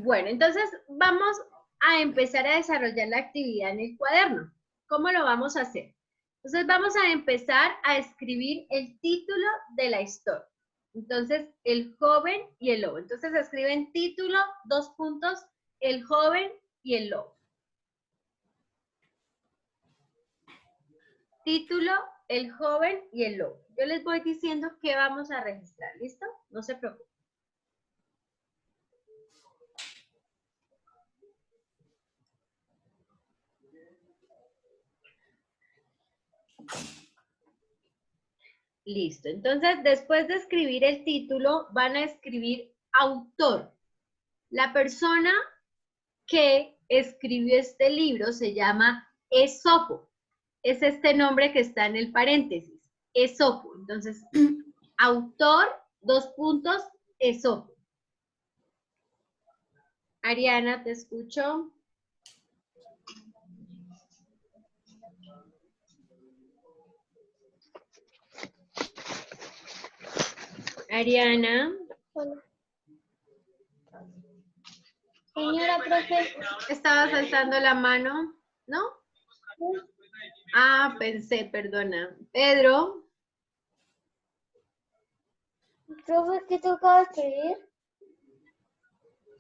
Bueno, entonces vamos a empezar a desarrollar la actividad en el cuaderno. ¿Cómo lo vamos a hacer? Entonces vamos a empezar a escribir el título de la historia. Entonces, el joven y el lobo. Entonces escriben título, 2 puntos, el joven y el lobo. Título, el joven y el lobo. Yo les voy diciendo qué vamos a registrar, ¿listo? No se preocupen. Listo. Entonces, después de escribir el título, van a escribir autor. La persona que escribió este libro se llama Esopo. Es este nombre que está en el paréntesis, Esopo. Entonces, autor, 2 puntos, Esopo. Ariana, te escucho. Ariana. Hola. Señora profe. Estabas alzando la mano, ¿no? Ah, pensé, perdona. Pedro. Profe, ¿qué tocaba escribir?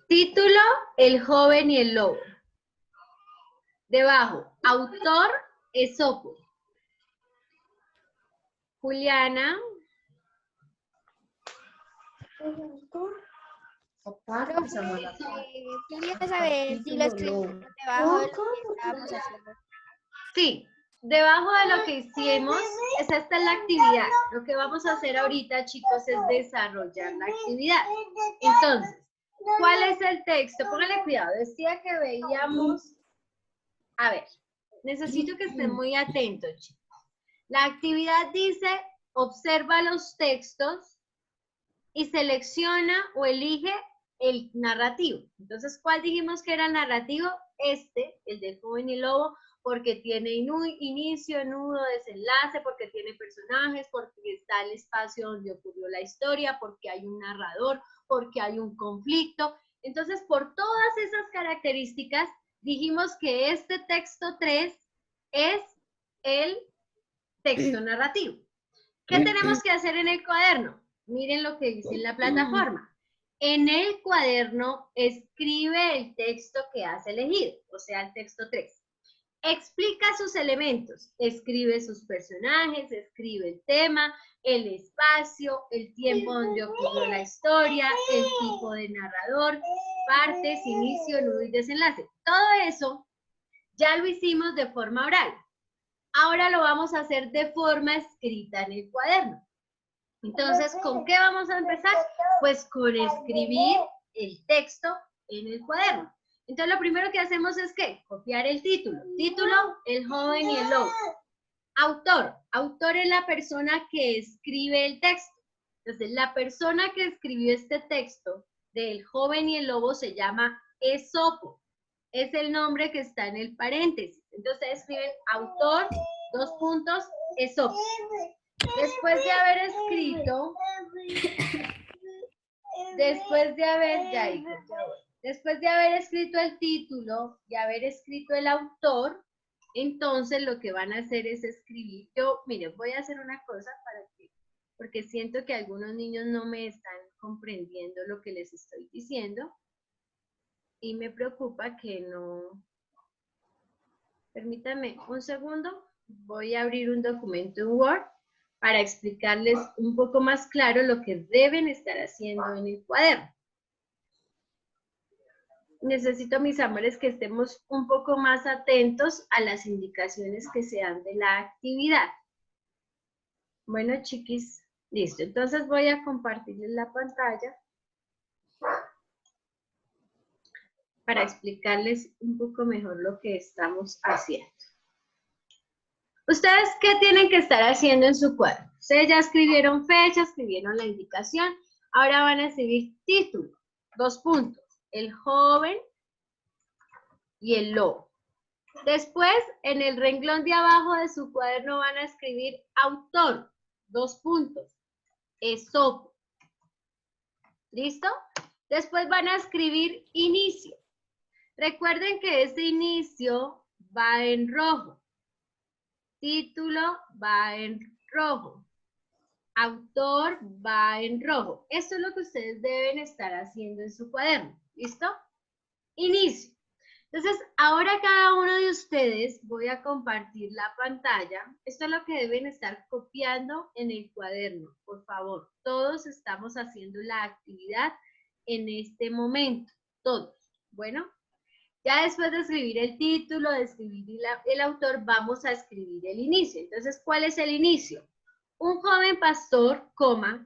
Título, el joven y el lobo. Debajo, autor, Esopo. Juliana. Quería saber si lo escribimos debajo de lo que estábamos haciendo. Sí, debajo de lo que hicimos, esta es la actividad. Lo que vamos a hacer ahorita, chicos, es desarrollar la actividad. Entonces, ¿cuál es el texto? Póngale cuidado, decía que veíamos... A ver, necesito que estén muy atentos, chicos. La actividad dice, observa los textos y selecciona o elige el narrativo. Entonces, ¿cuál dijimos que era el narrativo? Este, el del joven y el lobo, porque tiene inicio, nudo, desenlace, porque tiene personajes, porque está el espacio donde ocurrió la historia, porque hay un narrador, porque hay un conflicto. Entonces, por todas esas características, dijimos que este texto 3 es el texto narrativo. ¿Qué tenemos que hacer en el cuaderno? Miren lo que dice en la plataforma. En el cuaderno escribe el texto que has elegido, o sea, el texto 3. Explica sus elementos, escribe sus personajes, escribe el tema, el espacio, el tiempo donde ocurrió la historia, el tipo de narrador, partes, inicio, nudo y desenlace. Todo eso ya lo hicimos de forma oral. Ahora lo vamos a hacer de forma escrita en el cuaderno. Entonces, ¿con qué vamos a empezar? Pues con escribir el texto en el cuaderno. Entonces, lo primero que hacemos es ¿qué? Copiar el título. Título, el joven y el lobo. Autor. Autor es la persona que escribe el texto. Entonces, la persona que escribió este texto del joven y el lobo se llama Esopo. Es el nombre que está en el paréntesis. Entonces, escriben autor, 2 puntos, Esopo. Después de haber escrito, después de haber escrito el título y haber escrito el autor, entonces lo que van a hacer es escribir. Yo, miren, voy a hacer una cosa porque siento que algunos niños no me están comprendiendo lo que les estoy diciendo y me preocupa que no. Permítanme un segundo, voy a abrir un documento en Word para explicarles un poco más claro lo que deben estar haciendo en el cuaderno. Necesito, mis amores, que estemos un poco más atentos a las indicaciones que se dan de la actividad. Bueno, chiquis, listo. Entonces voy a compartirles la pantalla para explicarles un poco mejor lo que estamos haciendo. ¿Ustedes qué tienen que estar haciendo en su cuaderno? Ustedes ya escribieron fecha, escribieron la indicación, ahora van a escribir título, 2 puntos, el joven y el lobo. Después, en el renglón de abajo de su cuaderno van a escribir autor, 2 puntos, Esopo. ¿Listo? Después van a escribir inicio. Recuerden que este inicio va en rojo. Título va en rojo. Autor va en rojo. Esto es lo que ustedes deben estar haciendo en su cuaderno. ¿Listo? Inicio. Entonces, ahora cada uno de ustedes voy a compartir la pantalla. Esto es lo que deben estar copiando en el cuaderno, por favor. Todos estamos haciendo la actividad en este momento, todos. Bueno, ya después de escribir el título, de escribir el autor, vamos a escribir el inicio. Entonces, ¿cuál es el inicio? Un joven pastor,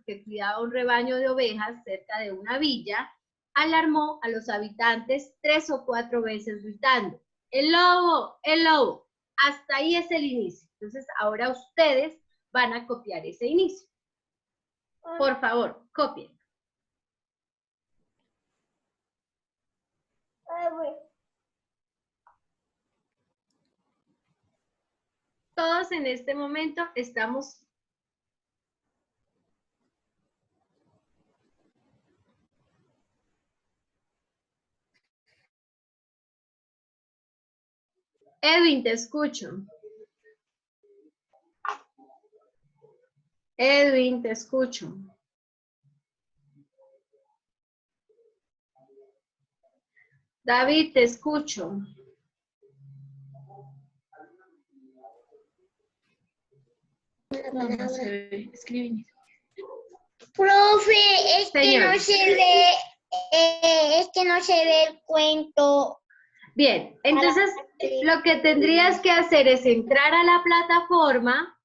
que cuidaba un rebaño de ovejas cerca de una villa, alarmó a los habitantes 3 o 4 veces gritando, ¡el lobo! ¡El lobo! Hasta ahí es el inicio. Entonces, ahora ustedes van a copiar ese inicio. Por favor, copien. Todos en este momento estamos... Edwin, te escucho. Edwin, te escucho. David, te escucho. No se ve. Escribe. Profe, es Señor. que no se ve, es que no se ve el cuento. Bien, entonces lo que tendrías que hacer es entrar a la plataforma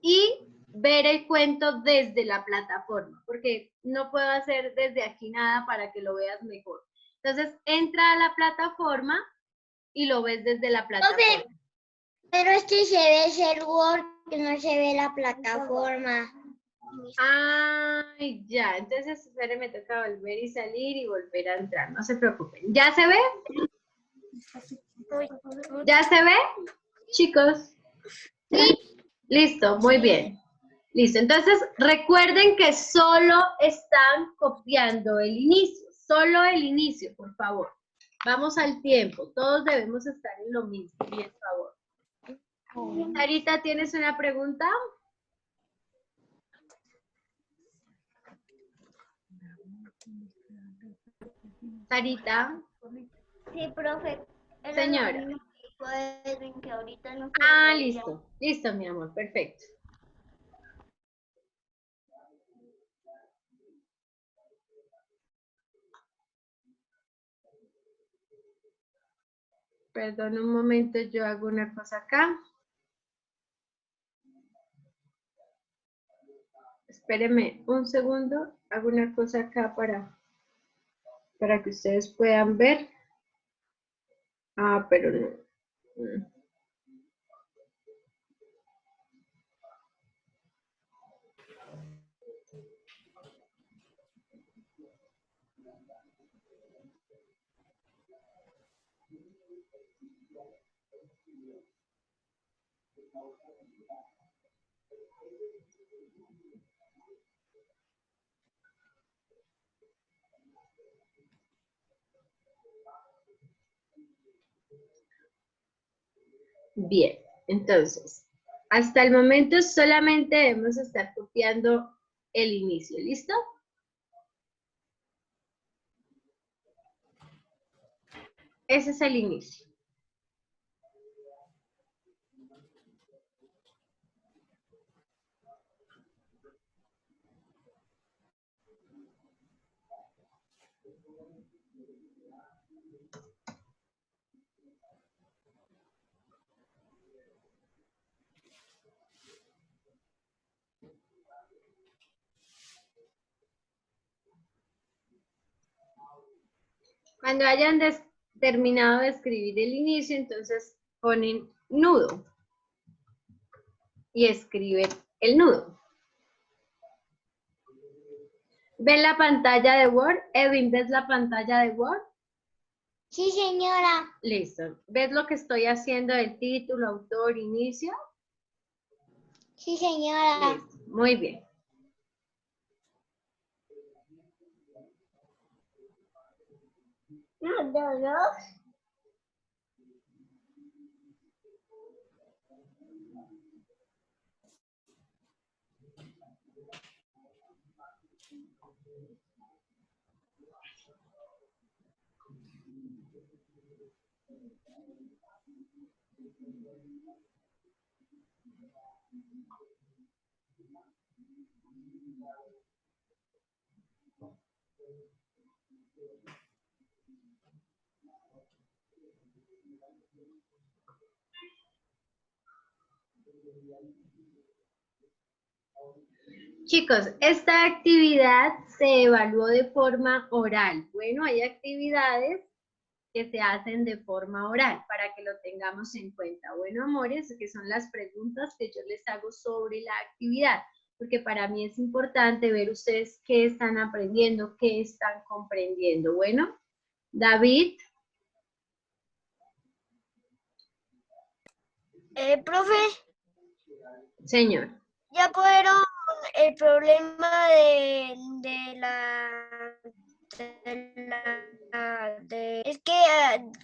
y ver el cuento desde la plataforma, porque no puedo hacer desde aquí nada para que lo veas mejor. Entonces, entra a la plataforma y lo ves desde la plataforma. Pero es que se ve el Word, que no se ve la plataforma. Ay, ya, entonces espere, me toca volver y salir y volver a entrar, no se preocupen. ¿Ya se ve? ¿Ya se ve, chicos? Sí. Listo, muy bien. Listo, entonces recuerden que solo están copiando el inicio, solo el inicio, por favor. Vamos al tiempo, todos debemos estar en lo mismo, por favor. Sarita, ¿tienes una pregunta? Sarita. Sí, profe. Señora. Que ahorita no Listo. Listo, mi amor. Perfecto. Perdón un momento, yo hago una cosa acá. Espérenme un segundo. Hago una cosa acá para que ustedes puedan ver. Pero no. Bien, entonces, hasta el momento solamente debemos estar copiando el inicio, ¿listo? Ese es el inicio. Cuando hayan terminado de escribir el inicio, entonces ponen nudo y escriben el nudo. ¿Ven la pantalla de Word? Edwin, ¿ves la pantalla de Word? Sí, señora. Listo. ¿Ves lo que estoy haciendo del título, autor, inicio? Sí, señora. Listo. Muy bien. Chicos, esta actividad se evaluó de forma oral. Bueno, hay actividades que se hacen de forma oral para que lo tengamos en cuenta. Bueno, amores, que son las preguntas que yo les hago sobre la actividad, porque para mí es importante ver ustedes qué están aprendiendo, qué están comprendiendo. Bueno, David. Profe, Señor. ya pudieron el problema es que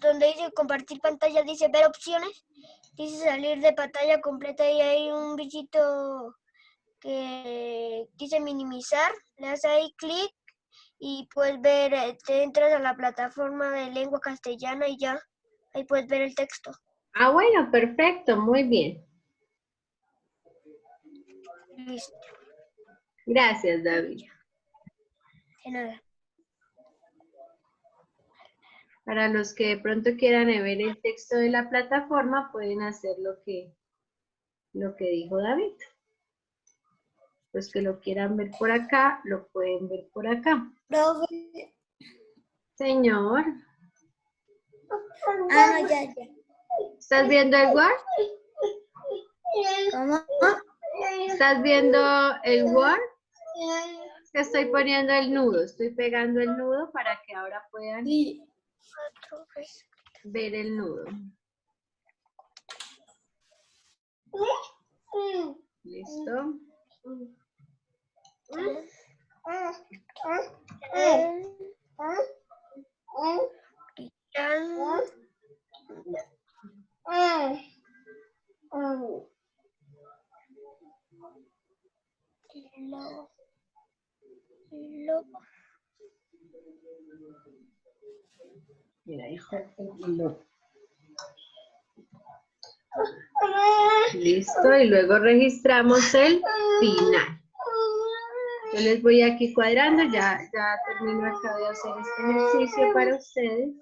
donde dice compartir pantalla dice ver opciones, dice salir de pantalla completa y hay un bichito que dice minimizar, le das ahí clic y puedes ver, te entras a la plataforma de lengua castellana y ya, ahí puedes ver el texto. Ah, bueno, perfecto, muy bien. Listo. Gracias, David. De nada. Para los que de pronto quieran ver el texto de la plataforma, pueden hacer lo que dijo David. Los que lo quieran ver por acá, lo pueden ver por acá. Profe. Señor. Ah, no, ya. ¿Estás viendo el Word? ¿Cómo? ¿Estás viendo el Word? Estoy poniendo el nudo, estoy pegando el nudo para que ahora puedan ver el nudo. ¿Listo? Mira, hijo, listo, y luego registramos el final. Yo les voy aquí cuadrando, ya termino acá de hacer este ejercicio para ustedes.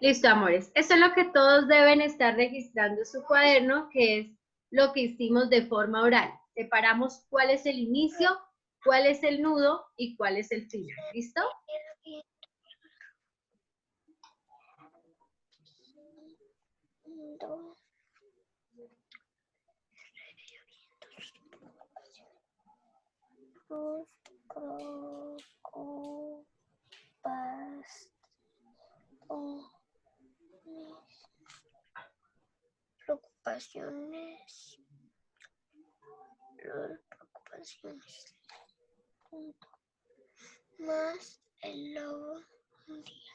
Listo, amores. Eso es lo que todos deben estar registrando en su cuaderno, que es lo que hicimos de forma oral. Separamos cuál es el inicio, cuál es el nudo y cuál es el final. ¿Listo? Preocupaciones. Preocupaciones. Más el lobo un día.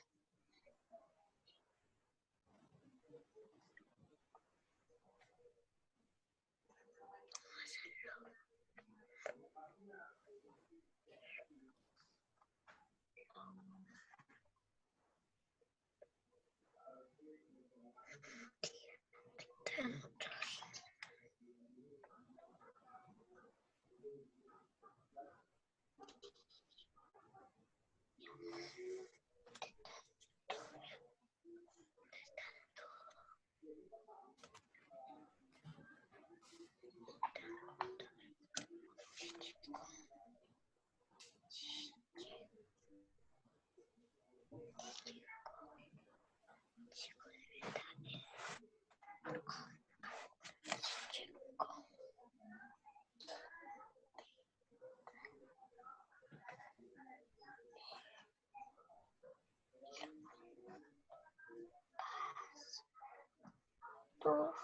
No.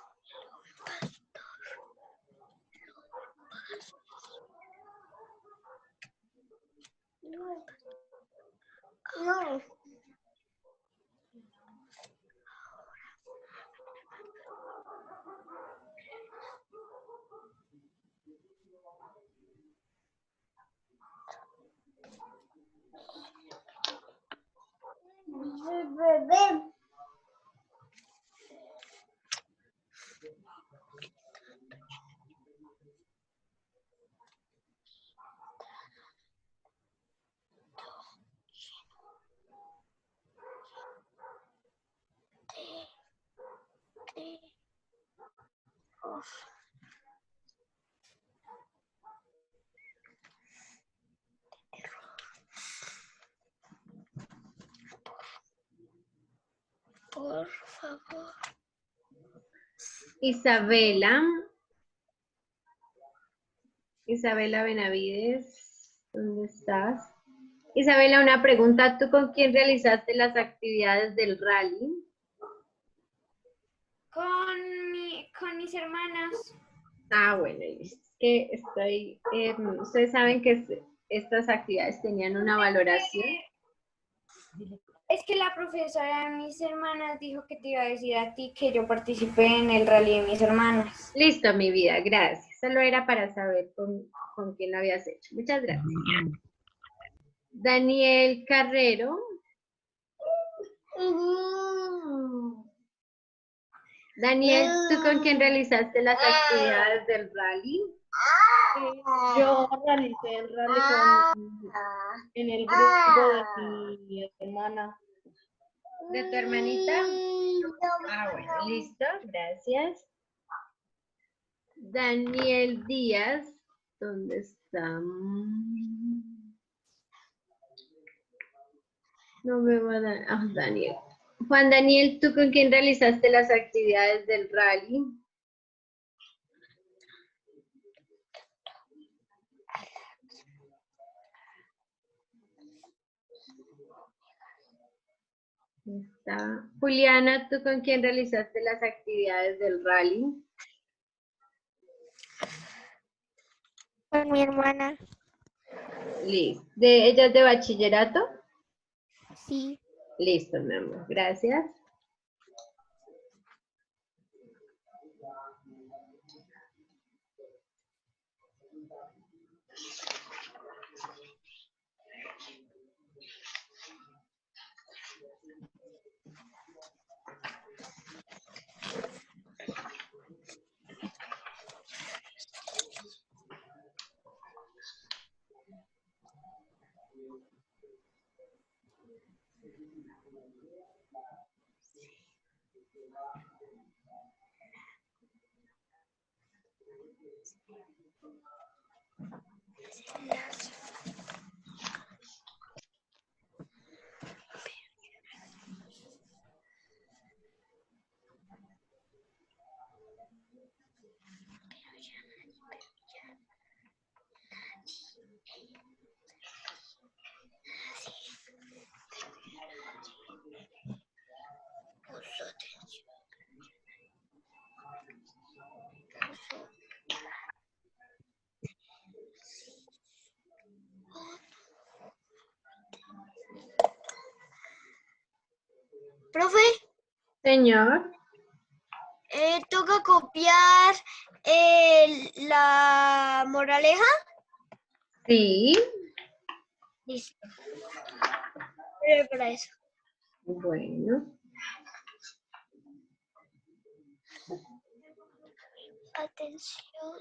Bebé. Por favor. Isabela. Isabela Benavides, ¿dónde estás? Isabela, una pregunta. ¿Tú con quién realizaste las actividades del rally? Con mis hermanas. Ah, bueno, es que ustedes saben que estas actividades tenían una valoración. Es que la profesora de mis hermanas dijo que te iba a decir a ti que yo participé en el rally de mis hermanas. Listo, mi vida, gracias. Solo era para saber con quién lo habías hecho. Muchas gracias. Daniel Carrero. Daniel, ¿tú con quién realizaste las actividades del rally? Yo realicé el rally en el grupo de mi hermana. ¿De tu hermanita? Ah, bueno, listo, gracias. Daniel Díaz, ¿dónde está? No veo a Daniel. Juan Daniel, ¿tú con quién realizaste las actividades del rally? Está. Juliana, ¿tú con quién realizaste las actividades del rally? Con mi hermana. Listo. ¿Ella es de bachillerato? Sí. Listo, mi amor. Gracias. Profe, Señor. toca copiar la moraleja. Sí. Listo. Breve para eso. Bueno. Atención.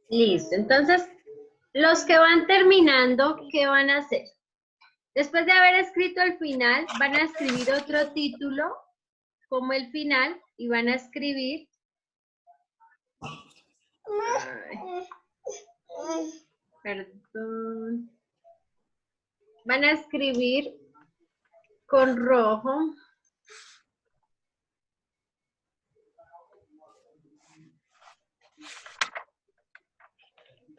Listo. Entonces, los que van terminando, ¿qué van a hacer? Después de haber escrito el final, van a escribir otro título como el final y van a escribir. Perdón. Van a escribir con rojo.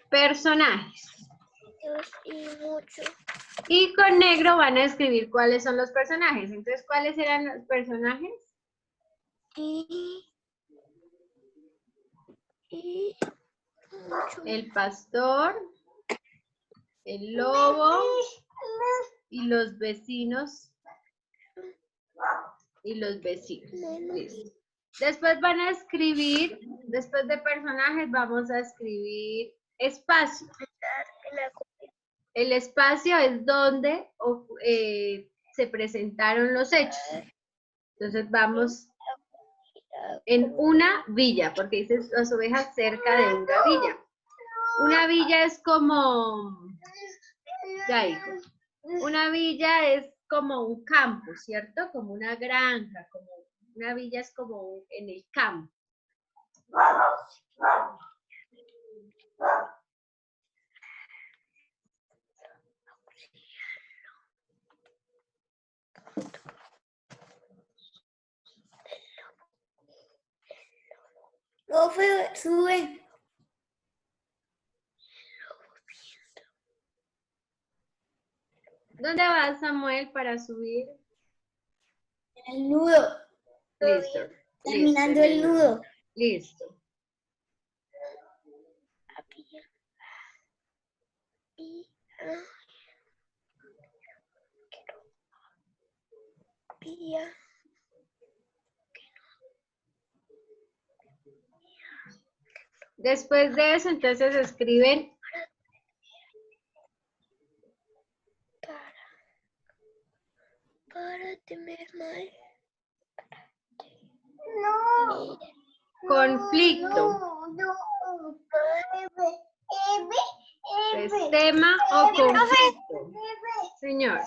Personajes. Dios y mucho. Y con negro van a escribir cuáles son los personajes. Entonces, ¿cuáles eran los personajes? Y mucho. El pastor, el lobo y los vecinos. Y los vecinos. Listo. Después van a escribir, después de personajes, vamos a escribir espacio. El espacio es donde se presentaron los hechos. Entonces vamos en una villa, porque dice las ovejas cerca de una villa. Una villa es como, ya hijo, una villa es como un campo, ¿cierto? Como una granja, como una villa es como en el campo. Profe, sube. ¿Dónde va Samuel para subir? El nudo. Listo. Terminando Listo, el nudo. Listo. Después de eso, entonces escriben Para temer mal. No. conflicto. No. Es tema o conflicto. Señor.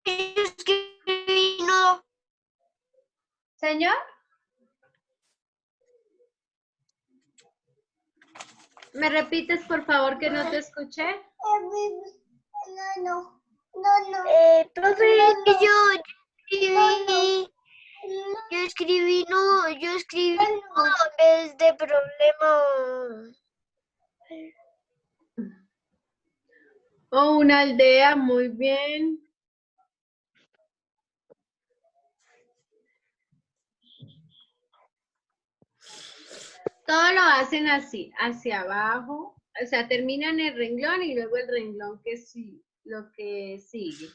Yo escribí nudo. Señor. ¿Me repites, por favor, que no te escuché? No. Profe, yo escribí nudo en vez de problema. O una aldea, muy bien. Todo lo hacen así, hacia abajo. O sea, terminan el renglón y luego el renglón que sí, lo que sigue.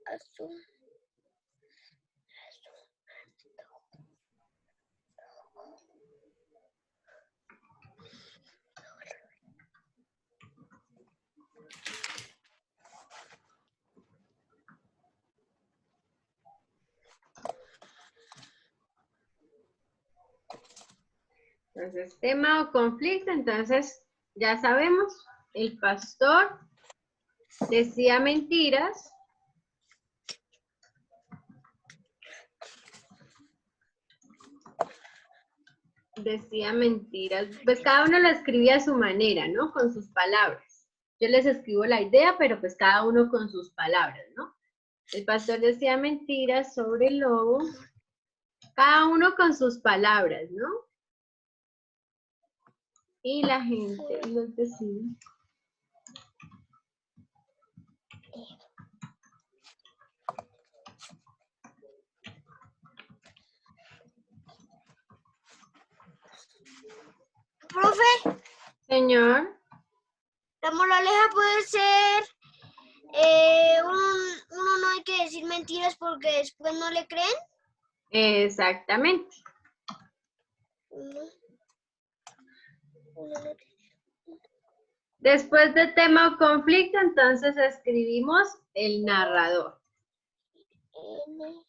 Azul. Entonces, tema o conflicto, entonces ya sabemos, el pastor decía mentiras. Decía mentiras. Pues cada uno lo escribía a su manera, ¿no? Con sus palabras. Yo les escribo la idea, pero pues cada uno con sus palabras, ¿no? El pastor decía mentiras sobre el lobo. Cada uno con sus palabras, ¿no? Y la gente, y los vecinos. Profe, Señor. La moraleja puede ser, uno no hay que decir mentiras porque después no le creen. Exactamente. Uno no- Después de tema o conflicto, entonces escribimos el narrador.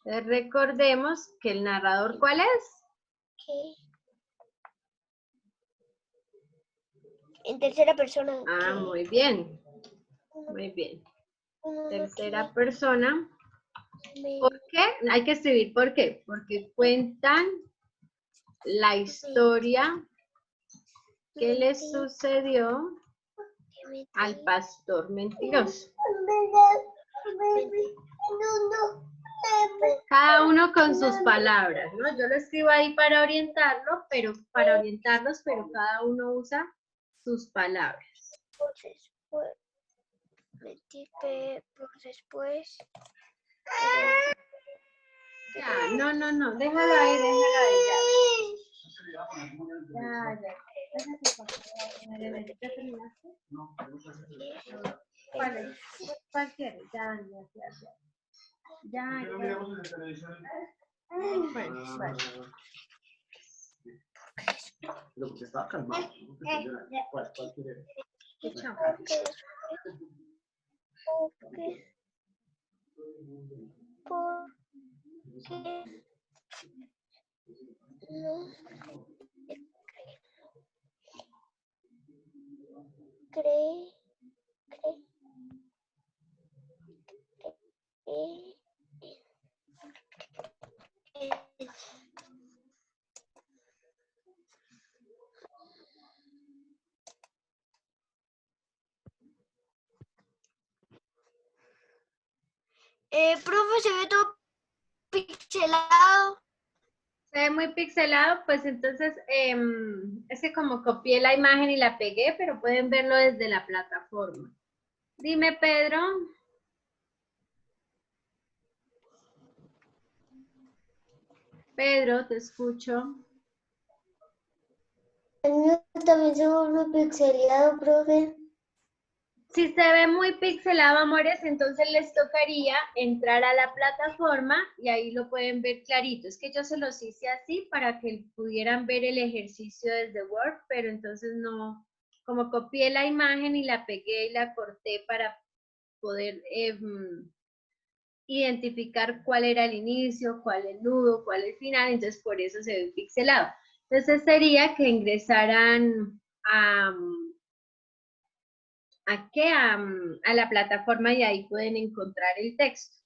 Entonces, recordemos que el narrador, ¿cuál es? En tercera persona. Ah, muy bien. Muy bien. Tercera persona. ¿Por qué? Hay que escribir ¿por qué? Porque cuentan la historia que le sucedió al pastor mentiroso. Cada uno con sus palabras, ¿no? Yo lo escribo ahí para orientarlos, pero cada uno usa sus palabras. Por después. Ya, no, déjalo ahí, ya. Ya. ¿Ya terminaste? ¿Cuál? Cualquiera, ya. Ya. Bueno, vale. Lo que está calmado. ¿Cuál quiere? Chao. Profe, se ve todo pixelado. Se ve muy pixelado, pues entonces es que como copié la imagen y la pegué, pero pueden verlo desde la plataforma. Dime, Pedro. Pedro, te escucho. El mío también se vuelve pixeleado, profe. Si se ve muy pixelado, amores, entonces les tocaría entrar a la plataforma y ahí lo pueden ver clarito. Es que yo se los hice así para que pudieran ver el ejercicio desde Word, pero entonces no, como copié la imagen y la pegué y la corté para poder identificar cuál era el inicio, cuál el nudo, cuál el final, entonces por eso se ve pixelado. Entonces sería que ingresaran a la plataforma y ahí pueden encontrar el texto.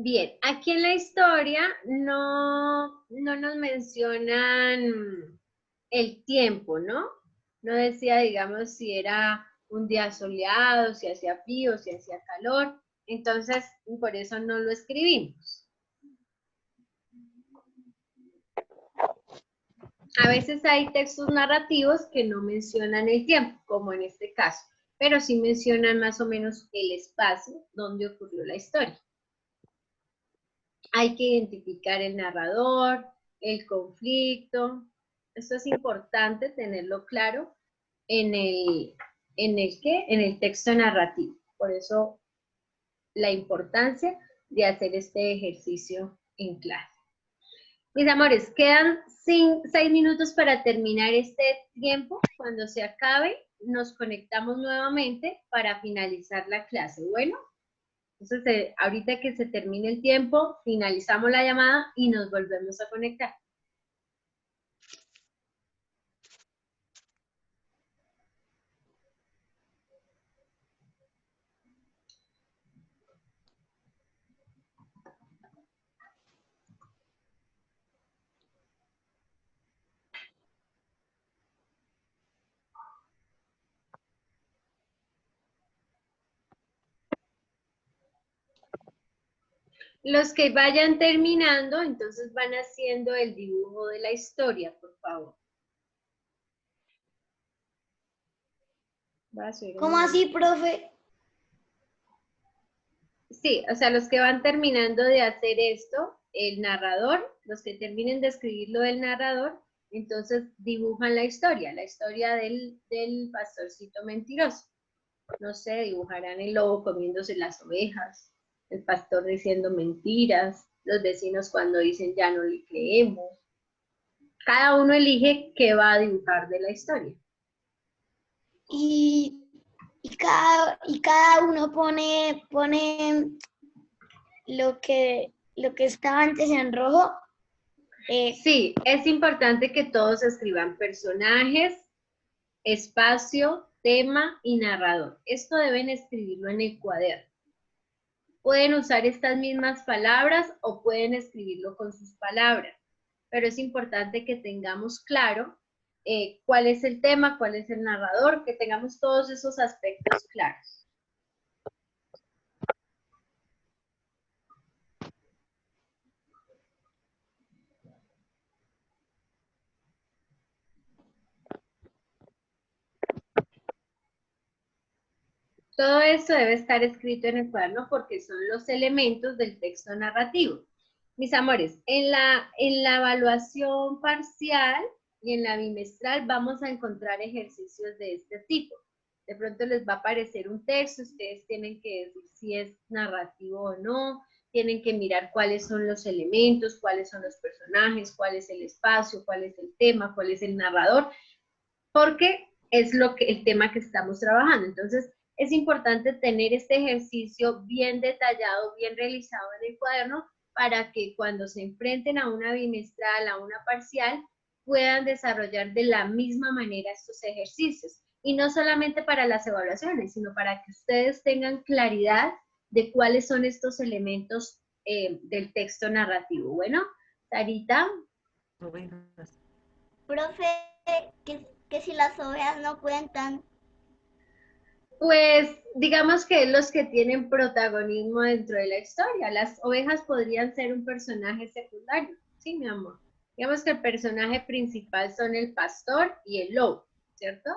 Bien, aquí en la historia no nos mencionan el tiempo, ¿no? No decía, digamos, si era un día soleado, si hacía frío, si hacía calor. Entonces, por eso no lo escribimos. A veces hay textos narrativos que no mencionan el tiempo, como en este caso, pero sí mencionan más o menos el espacio donde ocurrió la historia. Hay que identificar el narrador, el conflicto. Esto es importante tenerlo claro en el texto narrativo. Por eso la importancia de hacer este ejercicio en clase. Mis amores, quedan 6 minutos para terminar este tiempo. Cuando se acabe, nos conectamos nuevamente para finalizar la clase. Bueno, entonces ahorita que se termine el tiempo, finalizamos la llamada y nos volvemos a conectar. Los que vayan terminando, entonces van haciendo el dibujo de la historia, por favor. ¿Cómo así, profe? Sí, o sea, los que van terminando de hacer esto, el narrador, los que terminen de escribir lo del narrador, entonces dibujan la historia del pastorcito mentiroso. No sé, dibujarán el lobo comiéndose las ovejas, el pastor diciendo mentiras, los vecinos cuando dicen ya no le creemos. Cada uno elige qué va a dibujar de la historia. Y cada uno pone lo que estaba antes en rojo. Sí, es importante que todos escriban personajes, espacio, tema y narrador. Esto deben escribirlo en el cuaderno. Pueden usar estas mismas palabras o pueden escribirlo con sus palabras, pero es importante que tengamos claro cuál es el tema, cuál es el narrador, que tengamos todos esos aspectos claros. Todo esto debe estar escrito en el cuaderno porque son los elementos del texto narrativo. Mis amores, en la evaluación parcial y en la bimestral vamos a encontrar ejercicios de este tipo. De pronto les va a aparecer un texto, ustedes tienen que decir si es narrativo o no, tienen que mirar cuáles son los elementos, cuáles son los personajes, cuál es el espacio, cuál es el tema, cuál es el narrador, porque es el tema que estamos trabajando. Entonces, es importante tener este ejercicio bien detallado, bien realizado en el cuaderno, para que cuando se enfrenten a una bimestral, a una parcial, puedan desarrollar de la misma manera estos ejercicios. Y no solamente para las evaluaciones, sino para que ustedes tengan claridad de cuáles son estos elementos del texto narrativo. Bueno, Sarita. Profe, que si las ovejas no cuentan. Pues digamos que los que tienen protagonismo dentro de la historia. Las ovejas podrían ser un personaje secundario, ¿sí, mi amor? Digamos que el personaje principal son el pastor y el lobo, ¿cierto?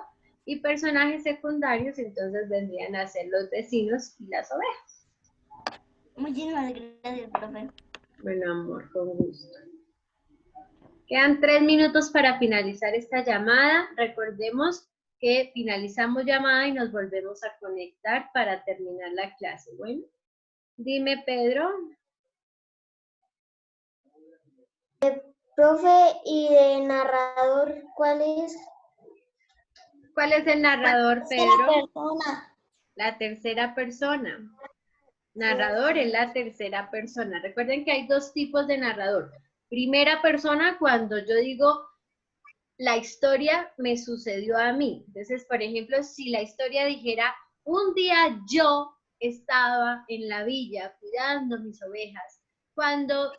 Y personajes secundarios entonces vendrían a ser los vecinos y las ovejas. Muchísimas gracias, profe. Bueno, amor, con gusto. Quedan 3 minutos para finalizar esta llamada. Recordemos que finalizamos llamada y nos volvemos a conectar para terminar la clase. Bueno, dime, Pedro. Profe, ¿y de narrador cuál es? ¿Cuál es el narrador, Pedro? Persona. La tercera persona. Narrador es la tercera persona. Recuerden que hay 2 tipos de narrador. Primera persona cuando yo digo la historia me sucedió a mí. Entonces, por ejemplo, si la historia dijera, un día yo estaba en la villa cuidando mis ovejas, cuando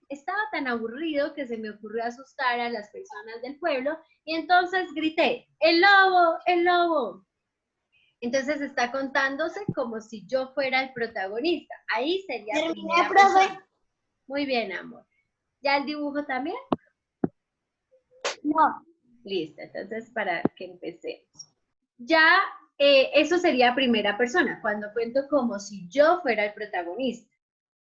estaba tan aburrido que se me ocurrió asustar a las personas del pueblo y entonces grité, ¡el lobo, el lobo! Entonces está contándose como si yo fuera el protagonista. Ahí sería primera persona. Muy bien, amor. ¿Ya el dibujo también? No. Listo, entonces para que empecemos. Ya, eso sería primera persona, cuando cuento como si yo fuera el protagonista.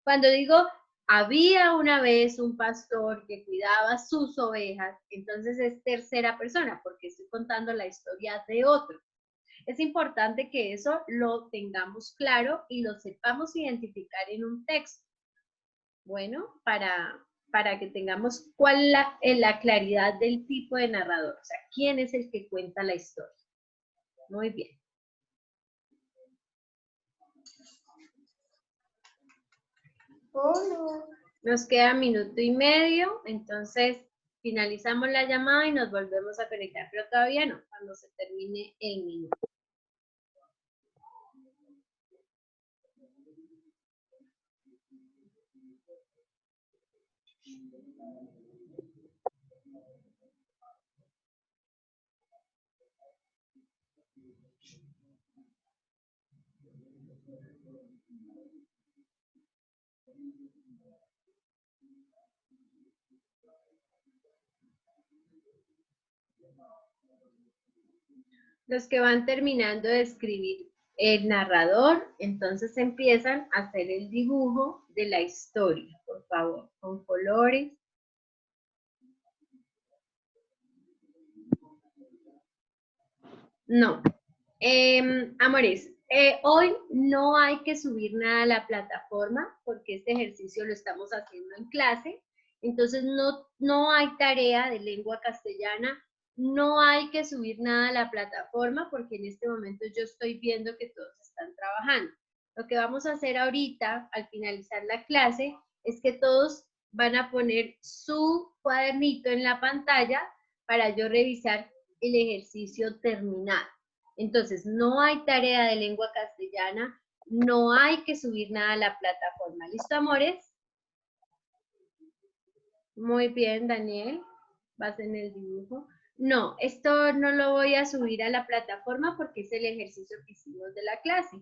Cuando digo, había una vez un pastor que cuidaba sus ovejas, entonces es tercera persona, porque estoy contando la historia de otro. Es importante que eso lo tengamos claro y lo sepamos identificar en un texto. Bueno, para para que tengamos cuál es la claridad del tipo de narrador, o sea, quién es el que cuenta la historia. Muy bien. Nos queda 1 minuto y medio, entonces finalizamos la llamada y nos volvemos a conectar, pero todavía no, cuando se termine el minuto. Los que van terminando de escribir el narrador, entonces empiezan a hacer el dibujo de la historia, por favor, con colores. No. Amores, hoy no hay que subir nada a la plataforma porque este ejercicio lo estamos haciendo en clase. Entonces no hay tarea de lengua castellana, no hay que subir nada a la plataforma porque en este momento yo estoy viendo que todos están trabajando. Lo que vamos a hacer ahorita, al finalizar la clase, es que todos van a poner su cuadernito en la pantalla para yo revisar el ejercicio terminado. Entonces, no hay tarea de lengua castellana, no hay que subir nada a la plataforma. ¿Listo, amores? Muy bien, Daniel. Vas en el dibujo. No, esto no lo voy a subir a la plataforma porque es el ejercicio que hicimos de la clase.